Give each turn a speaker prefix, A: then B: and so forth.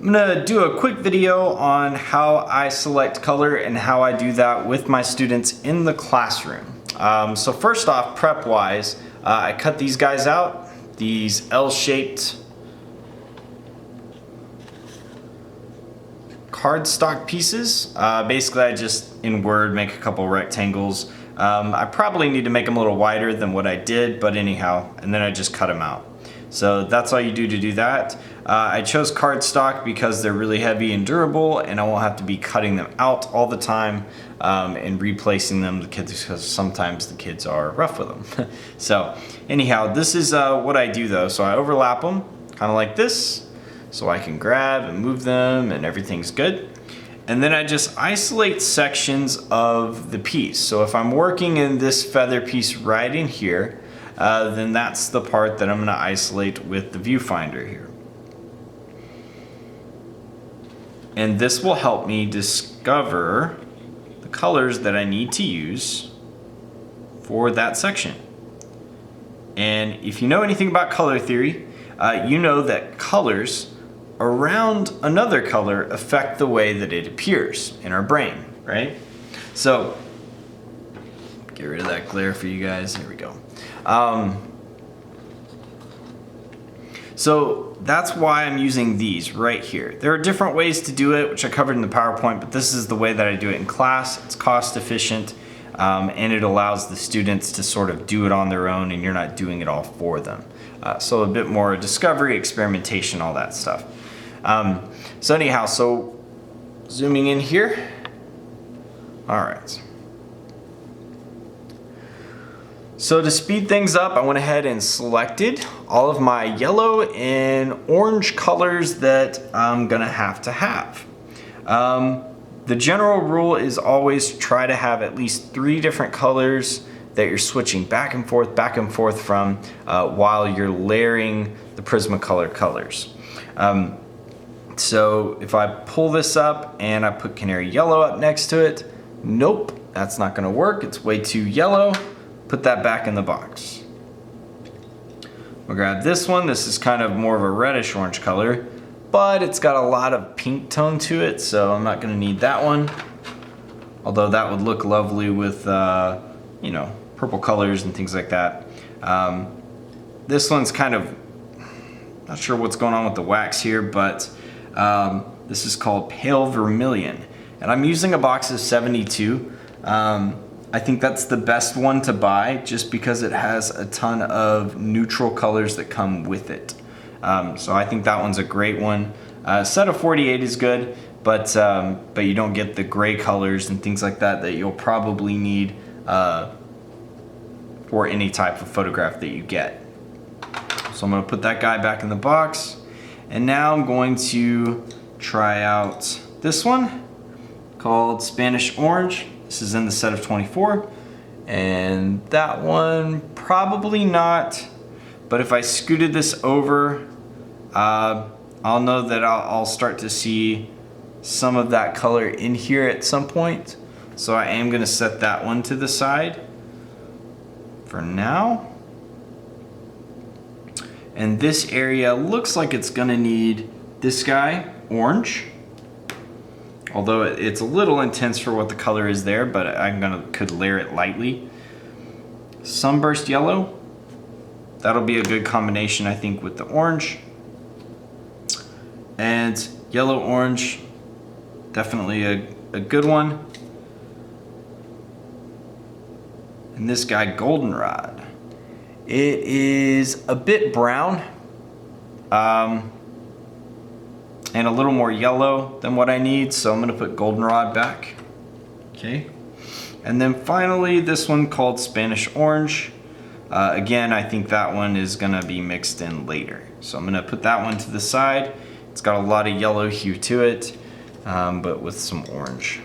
A: I'm gonna do a quick video on how I select color and how I do that with my students in the classroom. So first off, prep-wise, I cut these guys out, these L-shaped cardstock pieces. Basically, I just, in Word, make a couple rectangles. I probably need to make them a little wider than what I did, but anyhow, and then I just cut them out. So that's all you do to do that. I chose cardstock because they're really heavy and durable, and I won't have to be cutting them out all the time and replacing them because sometimes the kids are rough with them. So anyhow, this is what I do though. So I overlap them kind of like this, so I can grab and move them and everything's good. And then I just isolate sections of the piece. So if I'm working in this feather piece right in here, then that's the part that I'm going to isolate with the viewfinder here. And this will help me discover the colors that I need to use for that section. And if you know anything about color theory, you know that colors around another color affect the way that it appears in our brain, right? So, get rid of that glare for you guys. Here we go. So that's why I'm using these right here. There are different ways to do it, which I covered in the PowerPoint, but this is the way that I do it in class. It's cost efficient, and it allows the students to sort of do it on their own, and you're not doing it all for them. So a bit more discovery, experimentation, all that stuff. So anyhow, so zooming in here. All right. So to speed things up, I went ahead and selected all of my yellow and orange colors that I'm gonna have to have. The general rule is always try to have at least 3 different colors that you're switching back and forth from while you're layering the Prismacolor colors. So if I pull this up and I put canary yellow up next to it, nope, that's not gonna work. It's way too yellow. Put that back in the box. We'll grab this one. This is kind of more of a reddish orange color, but it's got a lot of pink tone to it, so I'm not gonna need that one. Although that would look lovely with, you know, purple colors and things like that. This one's kind of, not sure what's going on with the wax here, but this is called Pale Vermilion. And I'm using a box of 72. I think that's the best one to buy just because it has a ton of neutral colors that come with it. So I think that one's a great one. A set of 48 is good, but you don't get the gray colors and things like that that you'll probably need for any type of photograph that you get. So I'm gonna put that guy back in the box. And now I'm going to try out this one called Spanish Orange. This is in the set of 24, and that one probably not, but if I scooted this over, I'll know that I'll start to see some of that color in here at some point. So I am gonna set that one to the side for now. And this area looks like it's gonna need this guy, orange. Although it's a little intense for what the color is there, but could layer it lightly. Sunburst yellow, that'll be a good combination I think with the orange. And yellow orange, definitely a good one. And this guy, goldenrod. It is a bit brown. And a little more yellow than what I need, so I'm gonna put goldenrod back. Okay. And then finally, this one called Spanish Orange. Again, I think that one is gonna be mixed in later. So I'm gonna put that one to the side. It's got a lot of yellow hue to it, but with some orange.